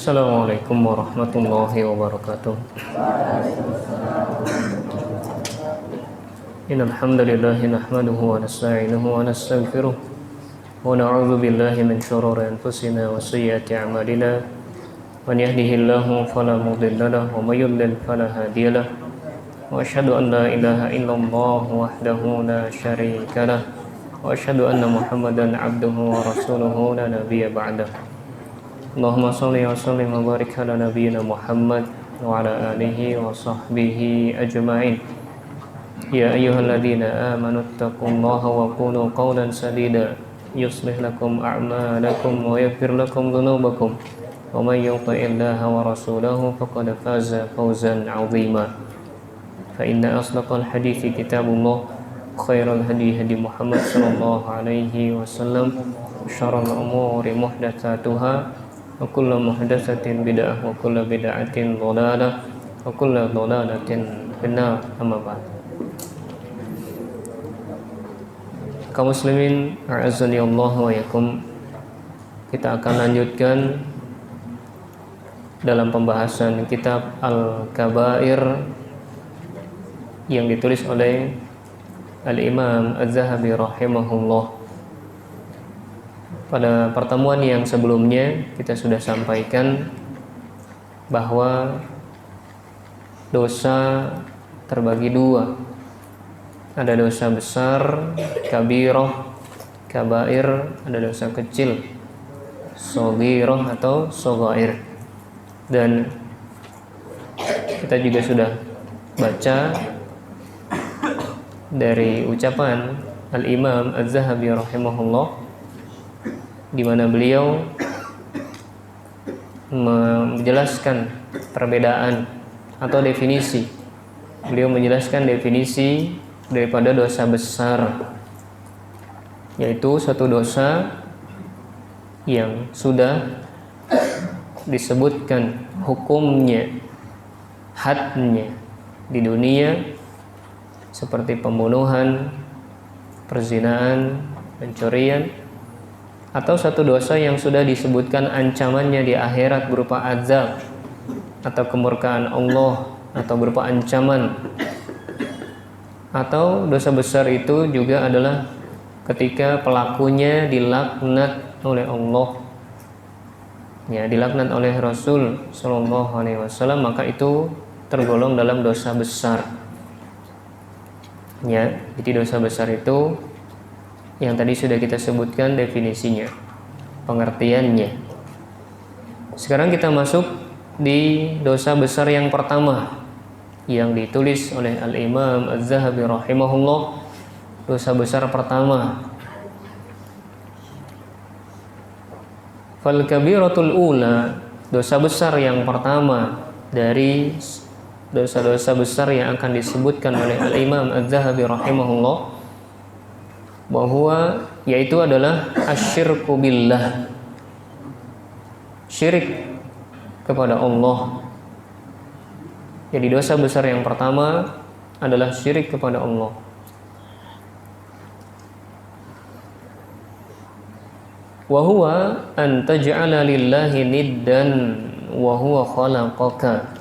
Assalamualaikum warahmatullahi wabarakatuh. Innal hamdalillah nahmaduhu wa nasta'inuhu wa nastaghfiruh wa na'udzu billahi min shururi anfusina wa sayyiati a'malina. Man yahdihillahu fala mudilla lahu wa may yudlil fala hadiya lahu. Wa asyhadu an la ilaha illallah wahdahu la syarika lahu wa asyhadu anna Muhammadan 'abduhu wa rasuluhu la nabiyya ba'dahu. Allahumma shalli wa sallim wa barik ala nabiyyina Muhammad wa ala alihi wa sahbihi ajma'in. Ya ayyuhalladzina amanu taqullaha wa qulu qawlan sadida yuslih lakum a'malakum wa yaghfir lakum dhunubakum wa may yuti'illaha wa rasulahu faqad faza fawzan 'azima. Fa inna asdaqal hadithi kitabullah khairal hadi hadi Muhammad sallallahu alaihi wasallam syarrul umuri muhdatsatuha wa kullu muhdatsatin bid'ah wa kullu bid'atin dhalalah wa kullu dhalalatin finnar. Amma ba'd. Kaum muslimin a'azzani Allah wa yakum, kita akan lanjutkan dalam pembahasan kitab Al-Kabair yang ditulis oleh Al-Imam Az-Zahabi rahimahullah. Pada pertemuan yang sebelumnya kita sudah sampaikan bahwa dosa terbagi dua. Ada dosa besar, kabirah, kabair, ada dosa kecil, shogirah atau shogair. Dan kita juga sudah baca dari ucapan Al-Imam Az-Zahabi rahimahullah, di mana beliau menjelaskan perbedaan atau definisi. Beliau menjelaskan definisi daripada dosa besar, yaitu satu dosa yang sudah disebutkan hukumnya, hadnya di dunia, seperti pembunuhan, perzinaan, pencurian, atau satu dosa yang sudah disebutkan ancamannya di akhirat berupa azab atau kemurkaan Allah atau berupa ancaman. Atau dosa besar itu juga adalah ketika pelakunya dilaknat oleh Allah, ya, dilaknat oleh Rasul Shallallahu Alaihi Wasallam, maka itu tergolong dalam dosa besar. Ya, jadi dosa besar itu yang tadi sudah kita sebutkan definisinya, pengertiannya. Sekarang kita masuk di dosa besar yang pertama yang ditulis oleh Al-Imam Az-Zahabi rahimahullah. Dosa besar pertama, fal kabiratul ula, dosa besar yang pertama dari dosa-dosa besar yang akan disebutkan oleh Al-Imam Az-Zahabi rahimahullah, bahwa yaitu adalah asyirku billah, syirik kepada Allah. Jadi dosa besar yang pertama adalah syirik kepada Allah. Wa huwa an taj'ala lillahi niddan wa huwa khalaqaka,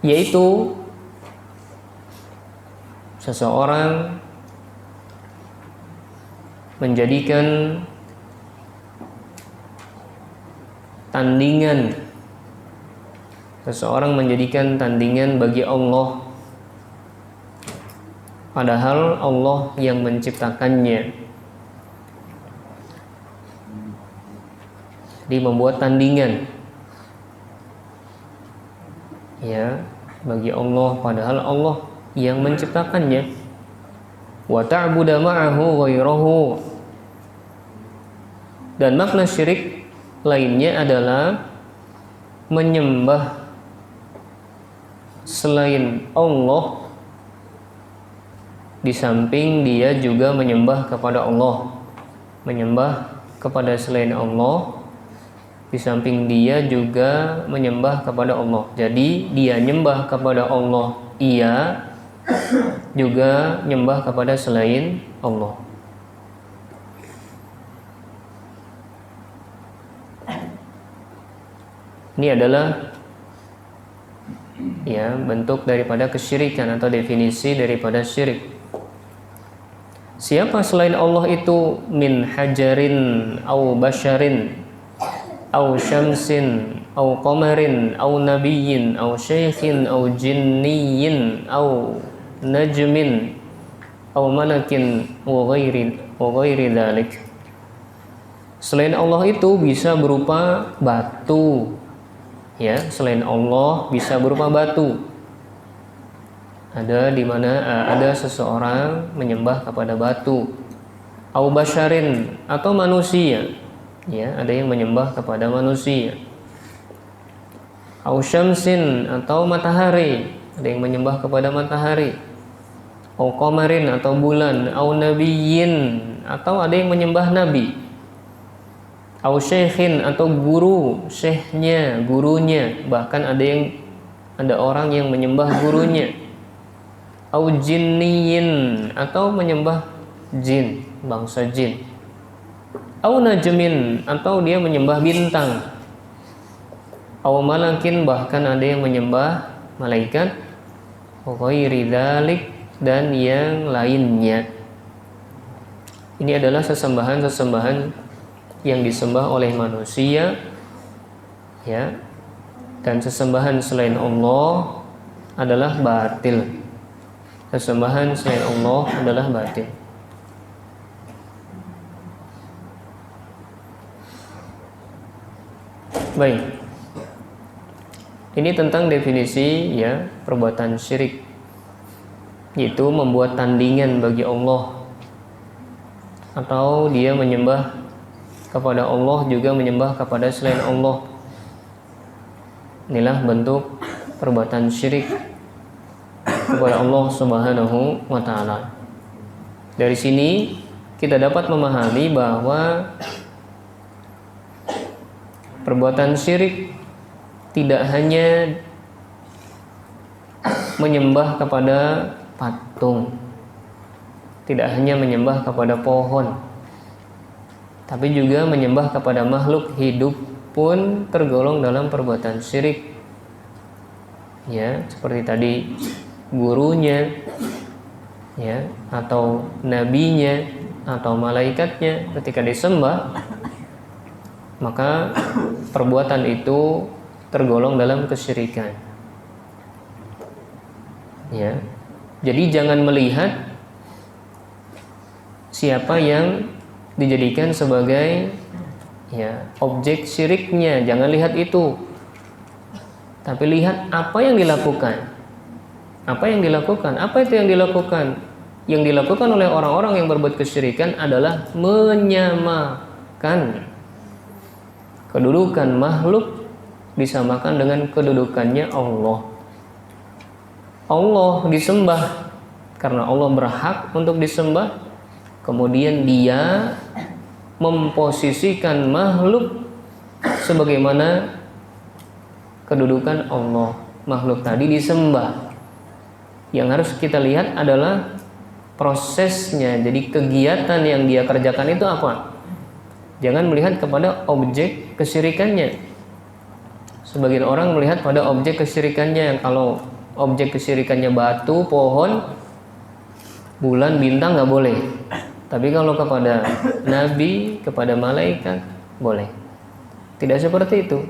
yaitu seseorang menjadikan tandingan, seseorang menjadikan tandingan bagi Allah, padahal Allah yang menciptakannya. Dia membuat tandingan, ya, bagi Allah, padahal Allah yang menciptakannya. Wa ta'budu ma'ahu ghairahu, dan makna syirik lainnya adalah menyembah selain Allah, di samping dia juga menyembah kepada Allah, menyembah kepada selain Allah, di samping dia juga menyembah kepada Allah. Jadi dia nyembah kepada Allah, iya, juga nyembah kepada selain Allah. Ini adalah ya bentuk daripada kesyirikan atau definisi daripada syirik. Siapa selain Allah itu min hajarin au basyarin au syamsin au qamarin au nabiyyin au syaikhin au jinniyin au najmin au malakin wa ghairi dzalik. Selain Allah itu bisa berupa batu. Ya, selain Allah bisa berupa batu. Ada di mana ada seseorang menyembah kepada batu. Au basyarin atau manusia. Ya, ada yang menyembah kepada manusia. Au syamsin atau matahari, ada yang menyembah kepada matahari. Au qamarin atau bulan, au nabiyyin atau ada yang menyembah nabi. Au syaikhin atau guru, syekhnya, gurunya, bahkan ada orang yang menyembah gurunya. Au jinniyin atau menyembah jin, bangsa jin. Au najmin atau dia menyembah bintang. Au malakin bahkan ada yang menyembah malaikat. Ghairi dzalik dan yang lainnya. Ini adalah sesembahan-sesembahan yang disembah oleh manusia, ya, dan sesembahan selain Allah adalah batil. Sesembahan selain Allah adalah batil. Baik, ini tentang definisi ya perbuatan syirik, yaitu membuat tandingan bagi Allah atau dia menyembah kepada Allah juga menyembah kepada selain Allah. Inilah bentuk perbuatan syirik kepada Allah Subhanahu wa taala. Dari sini kita dapat memahami bahwa perbuatan syirik tidak hanya menyembah kepada patung, tidak hanya menyembah kepada pohon, tapi juga menyembah kepada makhluk hidup pun tergolong dalam perbuatan syirik. Ya, seperti tadi gurunya, ya, atau nabinya, atau malaikatnya ketika disembah, maka perbuatan itu tergolong dalam kesyirikan. Ya, jadi jangan melihat siapa yang dijadikan sebagai ya objek syiriknya, jangan lihat itu, tapi lihat apa yang dilakukan. Apa yang dilakukan? Apa itu yang dilakukan? Yang dilakukan oleh orang-orang yang berbuat kesyirikan adalah menyamakan kedudukan makhluk disamakan dengan kedudukannya Allah. Allah disembah karena Allah berhak untuk disembah. Kemudian dia memposisikan makhluk sebagaimana kedudukan Allah. Makhluk tadi disembah. Yang harus kita lihat adalah prosesnya. Jadi kegiatan yang dia kerjakan itu apa? Jangan melihat kepada objek kesyirikannya. Sebagian orang melihat pada objek kesyirikannya, yang kalau objek kesyirikannya batu, pohon, bulan, bintang nggak boleh. Tapi kalau kepada nabi, kepada malaikat, boleh. Tidak seperti itu.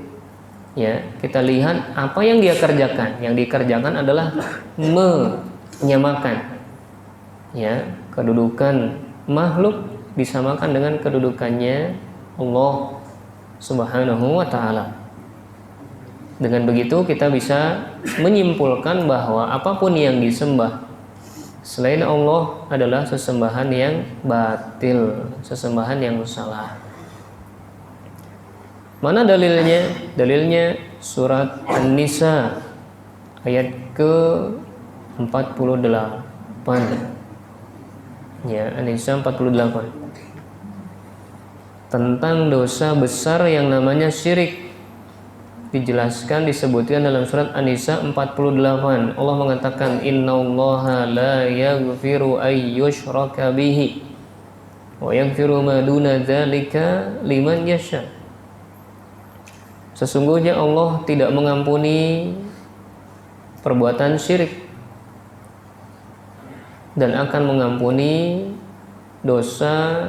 Ya, kita lihat apa yang dia kerjakan. Yang dikerjakan adalah menyamakan, ya, kedudukan makhluk disamakan dengan kedudukannya Allah Subhanahu wa taala. Dengan begitu kita bisa menyimpulkan bahwa apapun yang disembah selain Allah adalah sesembahan yang batil, sesembahan yang salah. Mana dalilnya? Dalilnya surat An-Nisa ayat ke-48. Ya, An-Nisa 48. Tentang dosa besar yang namanya syirik. Dijelaskan, disebutkan dalam surat An-Nisa 48. Allah mengatakan, innallaha la yaghfiru ay yushraka bihi wa yaghfiru ma duna dzalika liman yasha. Sesungguhnya Allah tidak mengampuni perbuatan syirik dan akan mengampuni dosa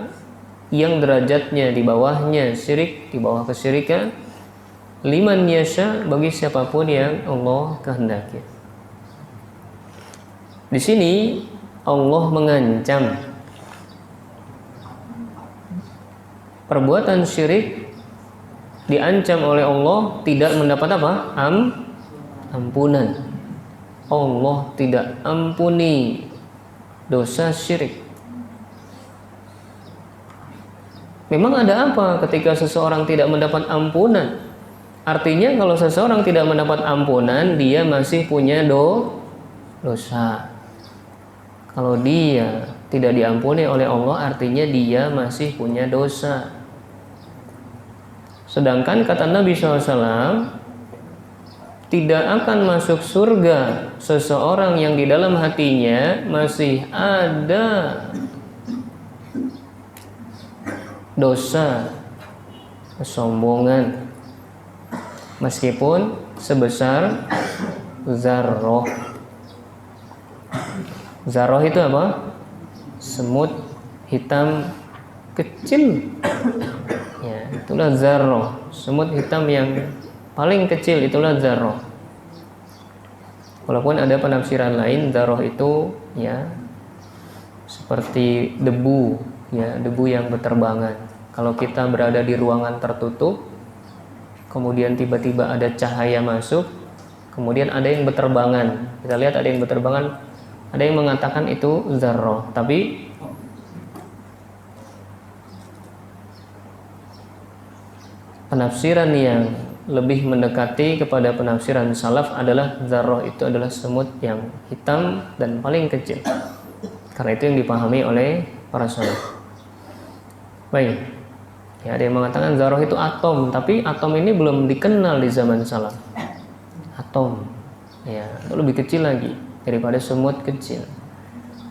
yang derajatnya di bawahnya syirik, di bawah kesyirikan, liman yasha, bagi siapapun yang Allah kehendaki. Di sini Allah mengancam perbuatan syirik, diancam oleh Allah tidak mendapat apa? Ampunan. Allah tidak ampuni dosa syirik. Memang ada apa ketika seseorang tidak mendapat ampunan? Artinya kalau seseorang tidak mendapat ampunan, dia masih punya dosa. Kalau dia tidak diampuni oleh Allah, artinya dia masih punya dosa. Sedangkan kata Nabi SAW, tidak akan masuk surga seseorang yang di dalam hatinya masih ada dosa kesombongan, meskipun sebesar zarroh. Zarroh itu apa? Semut hitam kecil. Ya, itulah zarroh. Semut hitam yang paling kecil itulah zarroh. Walaupun ada penafsiran lain, zarroh itu ya seperti debu, ya, debu yang berterbangan. Kalau kita berada di ruangan tertutup, kemudian tiba-tiba ada cahaya masuk, kemudian ada yang berterbangan. Kita lihat ada yang berterbangan, ada yang mengatakan itu zarroh. Tapi penafsiran yang lebih mendekati kepada penafsiran salaf adalah zarroh itu adalah semut yang hitam dan paling kecil. Karena itu yang dipahami oleh para salaf. Baik. Ya, ada yang mengatakan zarroh itu atom, tapi atom ini belum dikenal di zaman salaf. Atom, ya, itu lebih kecil lagi daripada semut kecil.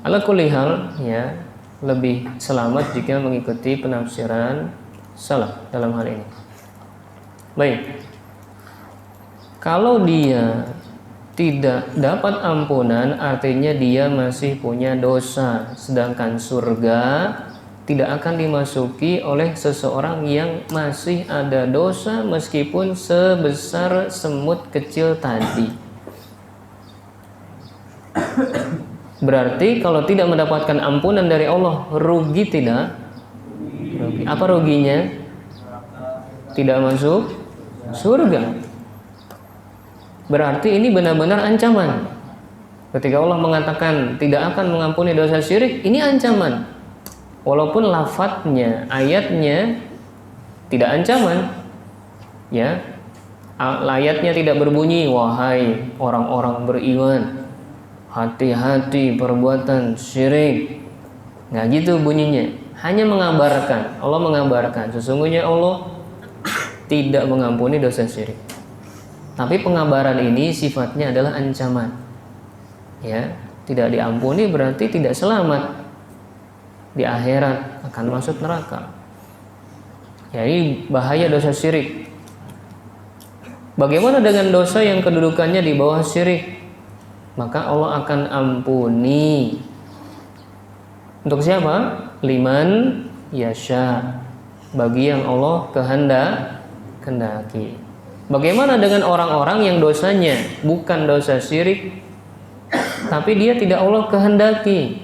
Ala kulli hal, ya, lebih selamat jika mengikuti penafsiran salaf dalam hal ini. Baik. Kalau dia tidak dapat ampunan, artinya dia masih punya dosa. Sedangkan surga tidak akan dimasuki oleh seseorang yang masih ada dosa meskipun sebesar semut kecil tadi. Berarti kalau tidak mendapatkan ampunan dari Allah, rugi tidak? Rugi. Apa ruginya? Tidak masuk surga. Berarti ini benar-benar ancaman. Ketika Allah mengatakan tidak akan mengampuni dosa syirik, ini ancaman. Walaupun lafadznya, ayatnya tidak ancaman, ya, ayatnya tidak berbunyi wahai orang-orang beriman, hati-hati perbuatan syirik. Nggak gitu bunyinya, hanya mengabarkan. Allah mengabarkan sesungguhnya Allah tidak mengampuni dosa syirik. Tapi pengabaran ini sifatnya adalah ancaman. Ya, tidak diampuni berarti tidak selamat. Di akhirat akan masuk neraka. Jadi bahaya dosa syirik. Bagaimana dengan dosa yang kedudukannya di bawah syirik? Maka Allah akan ampuni. Untuk siapa? Liman yasha, bagi yang Allah kehendaki. Bagaimana dengan orang-orang yang dosanya bukan dosa syirik, tapi dia tidak Allah kehendaki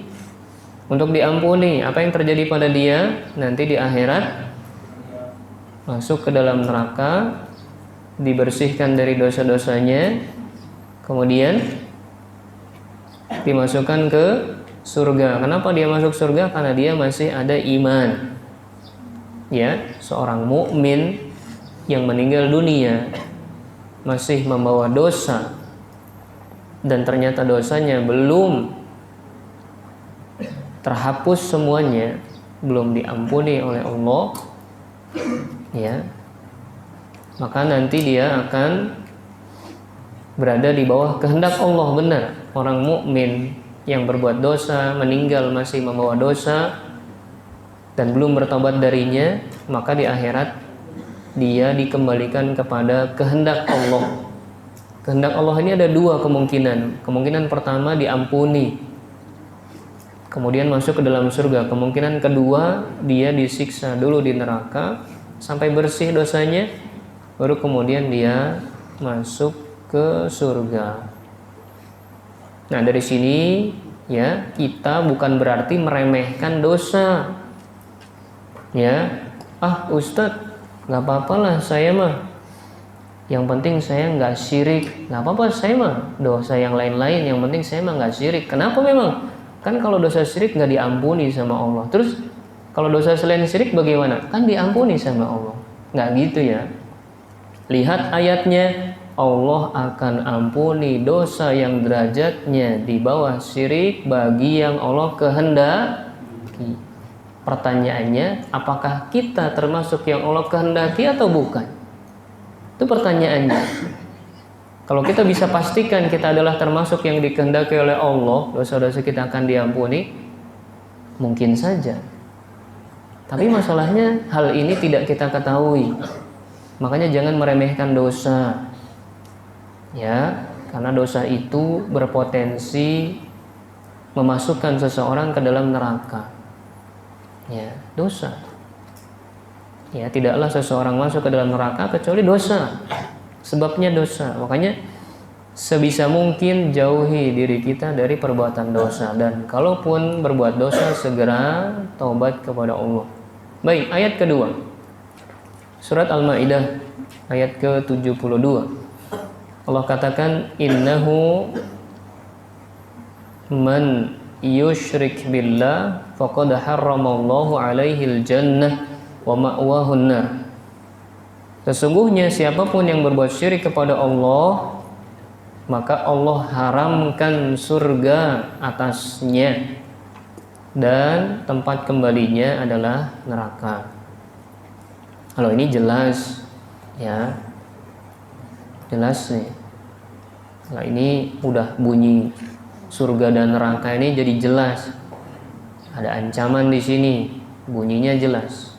untuk diampuni? Apa yang terjadi pada dia? Nanti di akhirat masuk ke dalam neraka, dibersihkan dari dosa-dosanya, kemudian dimasukkan ke surga. Kenapa dia masuk surga? Karena dia masih ada iman. Ya, seorang mukmin yang meninggal dunia masih membawa dosa dan ternyata dosanya belum terhapus semuanya, belum diampuni oleh Allah, ya, maka nanti dia akan berada di bawah kehendak Allah. Benar, orang mukmin yang berbuat dosa meninggal masih membawa dosa dan belum bertobat darinya, maka di akhirat dia dikembalikan kepada kehendak Allah. Kehendak Allah ini ada dua kemungkinan. Kemungkinan pertama diampuni, kemudian masuk ke dalam surga. Kemungkinan kedua dia disiksa dulu di neraka sampai bersih dosanya, baru kemudian dia masuk ke surga. Nah, dari sini ya, kita bukan berarti meremehkan dosa. Ya, Ustadz, nggak apa-apalah saya mah, yang penting saya nggak syirik. Nggak apa-apa, saya mah dosa yang lain-lain, yang penting saya mah nggak syirik. Kenapa memang? Kan kalau dosa syirik nggak diampuni sama Allah. Terus kalau dosa selain syirik bagaimana? Kan diampuni sama Allah. Nggak gitu ya. Lihat ayatnya, Allah akan ampuni dosa yang derajatnya di bawah syirik bagi yang Allah kehendaki. Pertanyaannya, apakah kita termasuk yang Allah kehendaki atau bukan? Itu pertanyaannya. Kalau kita bisa pastikan kita adalah termasuk yang dikehendaki oleh Allah, dosa-dosa kita akan diampuni, mungkin saja. Tapi masalahnya hal ini tidak kita ketahui. Makanya jangan meremehkan dosa. Ya, karena dosa itu berpotensi memasukkan seseorang ke dalam neraka. Ya, dosa. Ya, tidaklah seseorang masuk ke dalam neraka kecuali dosa. Sebabnya dosa. Makanya sebisa mungkin jauhi diri kita dari perbuatan dosa, dan kalaupun berbuat dosa segera taubat kepada Allah. Baik, ayat kedua. Surat Al-Maidah ayat ke-72. Allah katakan, innahu man yushrik billah faqad harramallahu alaihil jannah wa ma'wahun nar. Sesungguhnya siapapun yang berbuat syirik kepada Allah, maka Allah haramkan surga atasnya dan tempat kembalinya adalah neraka. Kalau ini jelas ya, jelas nih. Nah, ini udah bunyi surga dan neraka ini jadi jelas. Ada ancaman di sini, bunyinya jelas.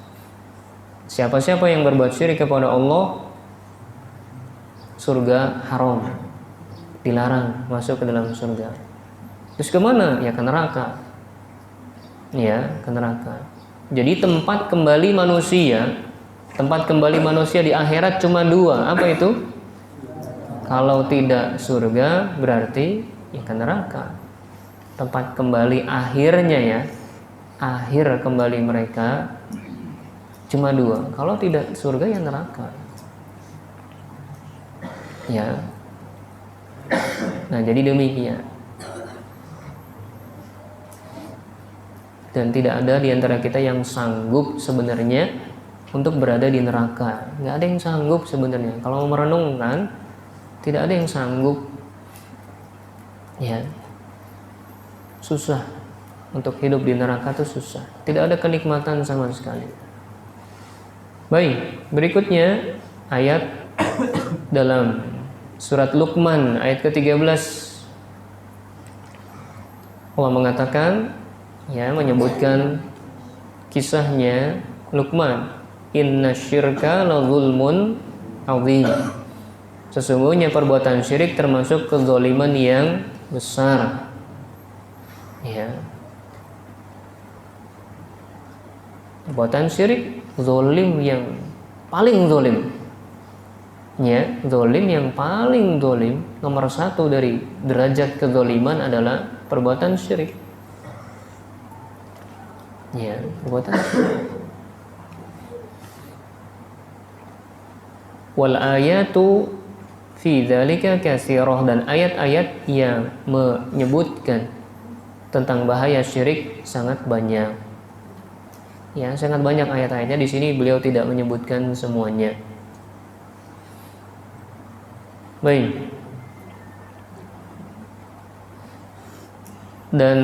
Siapa-siapa yang berbuat syirik kepada Allah, surga haram, dilarang masuk ke dalam surga. Terus kemana? Ya ke neraka. Ya, ke neraka. Jadi tempat kembali manusia di akhirat cuma dua. Apa itu? Kalau tidak surga berarti ya ke neraka. Tempat kembali akhirnya ya, akhir kembali mereka cuma dua. Kalau tidak surga ya neraka. Ya. Nah, jadi demikian. Dan tidak ada di antara kita yang sanggup sebenarnya untuk berada di neraka. Nggak ada yang sanggup sebenarnya. Kalau merenungkan, tidak ada yang sanggup. Ya, susah untuk hidup di neraka itu susah. Tidak ada kenikmatan sama sekali. Baik, berikutnya ayat dalam surat Luqman ayat ke-13. Allah mengatakan, ya, menyebutkan kisahnya Luqman, inna syirka la zulmun adzim. Sesungguhnya perbuatan syirik termasuk kezaliman yang besar. Ya. Perbuatan syirik zalim yang paling zalim. Ya, zalim yang paling zalim, nomor satu dari derajat kezaliman adalah perbuatan syirik. Ya, perbuatan syirik. Wal ayatu fi dzalika katsirah, dan ayat-ayat yang menyebutkan tentang bahaya syirik sangat banyak. Ya, sangat banyak ayat-ayatnya. Di sini beliau tidak menyebutkan semuanya. Baik. Dan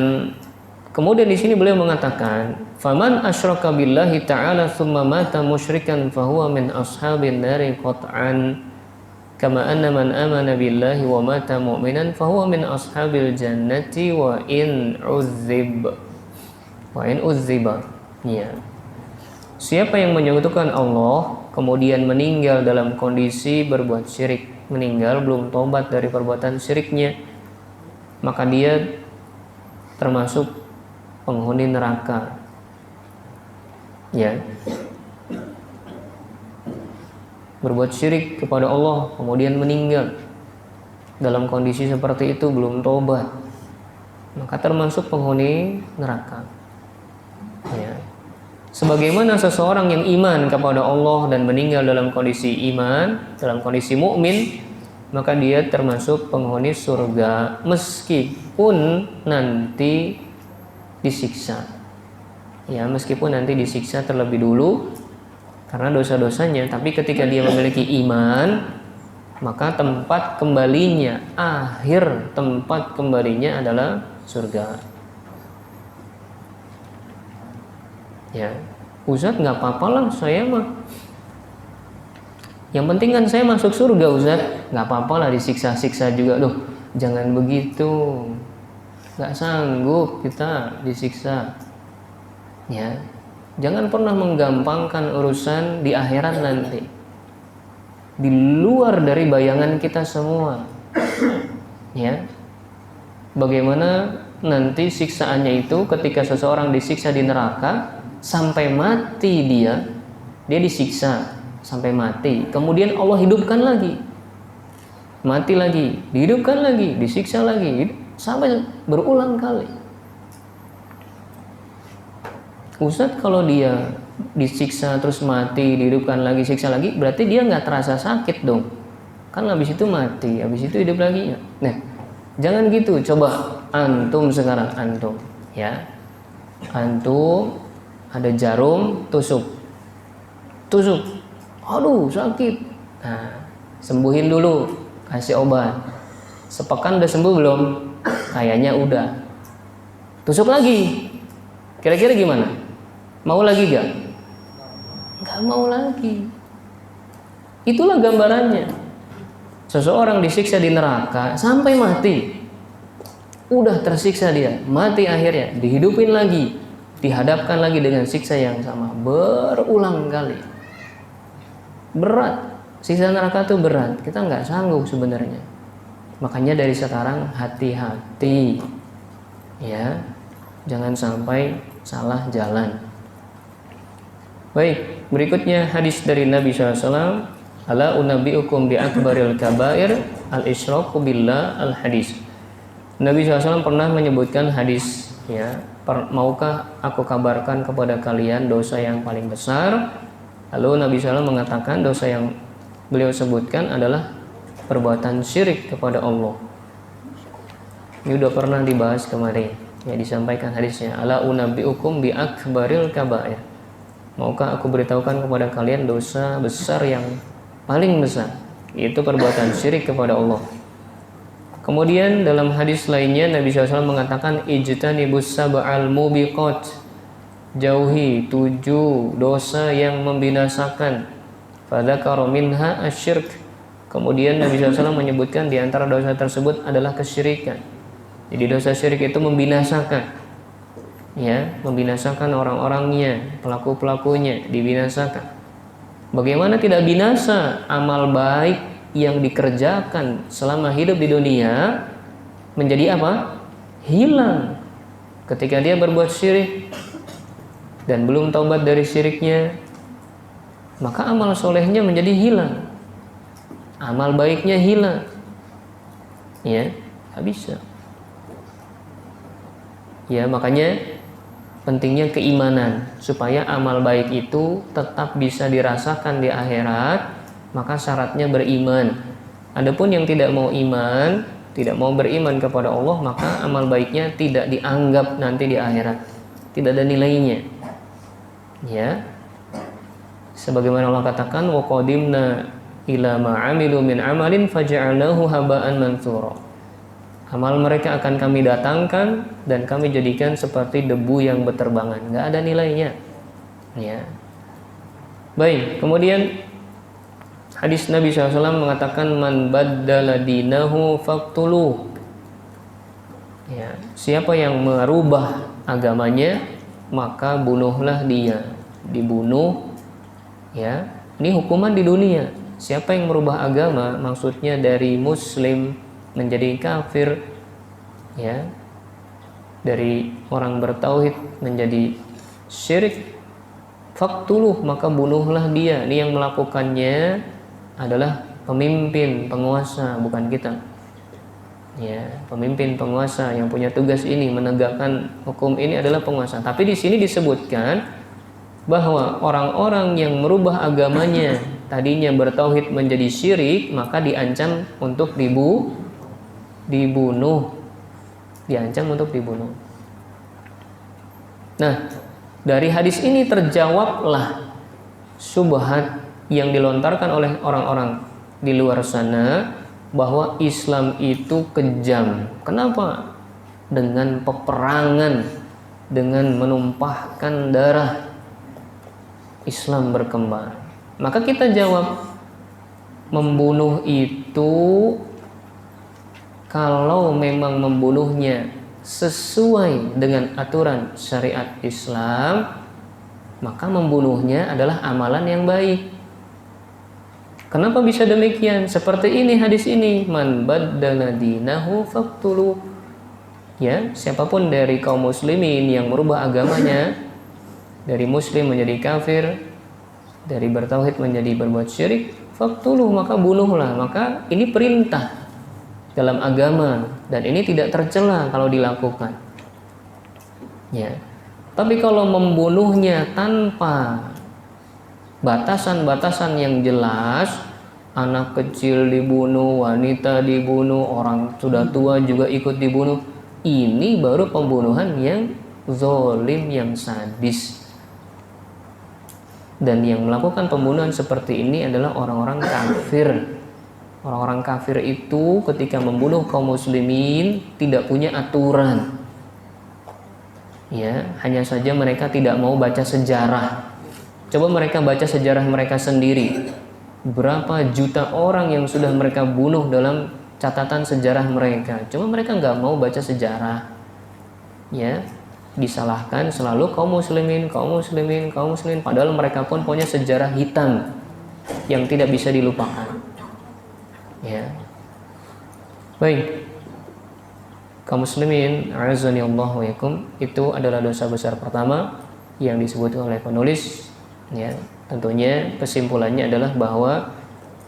kemudian di sini beliau mengatakan, faman asyraka billahi ta'ala tsumma mata musyrikan fahuwa min ashabin nari qat'an, kama anna man amana billahi wa mata mu'minan fahuwa min ashabil jannati wa in uzziba. Ya. siapa yang menyekutukan Allah kemudian meninggal dalam kondisi berbuat syirik, meninggal belum tobat dari perbuatan syiriknya, maka dia termasuk penghuni neraka. Ya. Berbuat syirik kepada Allah kemudian meninggal dalam kondisi seperti itu belum tobat, maka termasuk penghuni neraka. Ya. Sebagaimana seseorang yang iman kepada Allah dan meninggal dalam kondisi iman, dalam kondisi mukmin, maka dia termasuk penghuni surga meskipun nanti disiksa. Ya, meskipun nanti disiksa terlebih dulu karena dosa-dosanya, tapi ketika dia memiliki iman, maka tempat kembalinya, akhir tempat kembalinya adalah surga. Ya, Ustadz nggak apa-apa lah saya mah. Yang penting kan saya masuk surga Ustadz, nggak apa-apa lah disiksa-siksa juga. Loh, jangan begitu, nggak sanggup kita disiksa. Ya, jangan pernah menggampangkan urusan di akhirat nanti. Di luar dari bayangan kita semua. Ya. Bagaimana nanti siksaannya itu ketika seseorang disiksa di neraka sampai mati dia disiksa sampai mati. Kemudian Allah hidupkan lagi. Mati lagi, dihidupkan lagi, disiksa lagi sampai berulang kali. Ustadz kalau dia disiksa terus mati, dihidupkan lagi, siksa lagi, berarti dia nggak terasa sakit dong. Kan habis itu mati, habis itu hidup lagi. Nah, jangan gitu. Coba antum sekarang, antum, ya, antum ada jarum, tusuk, aduh sakit. Nah, sembuhin dulu, kasih obat. Sepekan udah sembuh belum? Kayaknya udah. Tusuk lagi. Kira-kira gimana? Mau lagi gak? Gak mau lagi. Itulah gambarannya. Seseorang disiksa di neraka sampai mati. Udah tersiksa dia, mati akhirnya, dihidupin lagi, dihadapkan lagi dengan siksa yang sama berulang kali. Berat. Siksa neraka itu berat. Kita nggak sanggup sebenarnya. Makanya dari sekarang hati-hati. Ya. Jangan sampai salah jalan. Baik, berikutnya hadis dari Nabi SAW. Ala unabbiukum bi akbaril kabair al-isyraku billah al-hadis. Nabi SAW pernah menyebutkan hadis, ya, maukah aku kabarkan kepada kalian dosa yang paling besar? Lalu Nabi SAW mengatakan dosa yang beliau sebutkan adalah perbuatan syirik kepada Allah. Ini udah pernah dibahas kemarin, ya, disampaikan hadisnya. Ala unabbiukum bi akbaril kabair. Maukah aku beritahukan kepada kalian dosa besar yang paling besar, yaitu perbuatan syirik kepada Allah. Kemudian dalam hadis lainnya Nabi SAW mengatakan ijtanibus sab'al mubiqat, jauhi 7 dosa yang membinasakan. Fadzakara minha asyirk. Kemudian Nabi SAW menyebutkan di antara dosa tersebut adalah kesyirikan. Jadi dosa syirik itu membinasakan. Ya, membinasakan orang-orangnya, pelaku-pelakunya dibinasakan. Bagaimana tidak binasa amal baik yang dikerjakan selama hidup di dunia menjadi apa? Hilang ketika dia berbuat syirik dan belum taubat dari syiriknya, maka amal solehnya menjadi hilang, amal baiknya hilang. Ya, nggak bisa. Ya, makanya pentingnya keimanan supaya amal baik itu tetap bisa dirasakan di akhirat, maka syaratnya beriman. Adapun yang tidak mau iman, tidak mau beriman kepada Allah, maka amal baiknya tidak dianggap nanti di akhirat, tidak ada nilainya. Ya, sebagaimana Allah katakan wa qadimna ila ma 'amilu min 'amalin faj'alnahu haba'an mantsura. Amal mereka akan kami datangkan dan kami jadikan seperti debu yang berterbangan, nggak ada nilainya. Ya. Baik, kemudian hadis Nabi SAW mengatakan man baddala dinahu faqtuluh. Ya, siapa yang merubah agamanya maka bunuhlah dia. dibunuh, ya. Ini hukuman di dunia. Siapa yang merubah agama, maksudnya dari muslim menjadi kafir, ya, dari orang bertauhid menjadi syirik, faqtuluh, maka bunuhlah dia. Ini yang melakukannya adalah pemimpin, penguasa, bukan kita. Ya, pemimpin, penguasa yang punya tugas ini menegakkan hukum ini adalah penguasa. Tapi di sini disebutkan bahwa orang-orang yang merubah agamanya, tadinya bertauhid menjadi syirik, maka diancam untuk dibunuh. Diancam untuk dibunuh. Nah, dari hadis ini terjawablah syubhat yang dilontarkan oleh orang-orang di luar sana bahwa Islam itu kejam. Kenapa? Dengan peperangan, dengan menumpahkan darah, Islam berkembang. Maka kita jawab, membunuh itu kalau memang membunuhnya sesuai dengan aturan syariat Islam, maka membunuhnya adalah amalan yang baik. Kenapa bisa demikian? Seperti ini hadis ini, man baddala dinahu faqtulu. Ya, siapapun dari kaum muslimin yang merubah agamanya dari muslim menjadi kafir, dari bertauhid menjadi berbuat syirik, faqtulu, maka bunuhlah. Maka ini perintah dalam agama dan ini tidak tercela kalau dilakukan. Ya. Tapi kalau membunuhnya tanpa batasan-batasan yang jelas, anak kecil dibunuh, wanita dibunuh, orang sudah tua juga ikut dibunuh, ini baru pembunuhan yang zalim, yang sadis. Dan yang melakukan pembunuhan seperti ini adalah orang-orang kafir. Orang-orang kafir itu ketika membunuh kaum muslimin tidak punya aturan. Ya, hanya saja mereka tidak mau baca sejarah. Coba mereka baca sejarah mereka sendiri. Berapa juta orang yang sudah mereka bunuh dalam catatan sejarah mereka. Cuma mereka nggak mau baca sejarah. Ya, disalahkan selalu kaum muslimin, kaum muslimin, kaum muslimin. Padahal mereka pun punya sejarah hitam yang tidak bisa dilupakan. Ya, baik. Kaum muslimin, a'azzani Allah wa yakum, itu adalah dosa besar pertama yang disebut oleh penulis. Ya, tentunya kesimpulannya adalah bahwa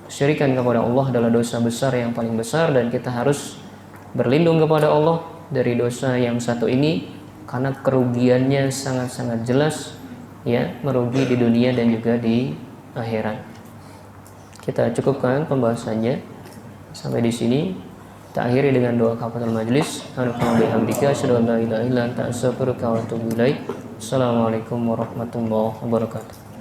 kesyirikan kepada Allah adalah dosa besar yang paling besar dan kita harus berlindung kepada Allah dari dosa yang satu ini karena kerugiannya sangat-sangat jelas, ya, merugi di dunia dan juga di akhirat. Kita cukupkan pembahasannya sampai di sini. Kita akhiri dengan doa kafatul majlis. Alhamdulillah, asyhadu an la ilaha illa anta astaghfiruka wa atubu ilaik. Assalamualaikum warahmatullahi wabarakatuh.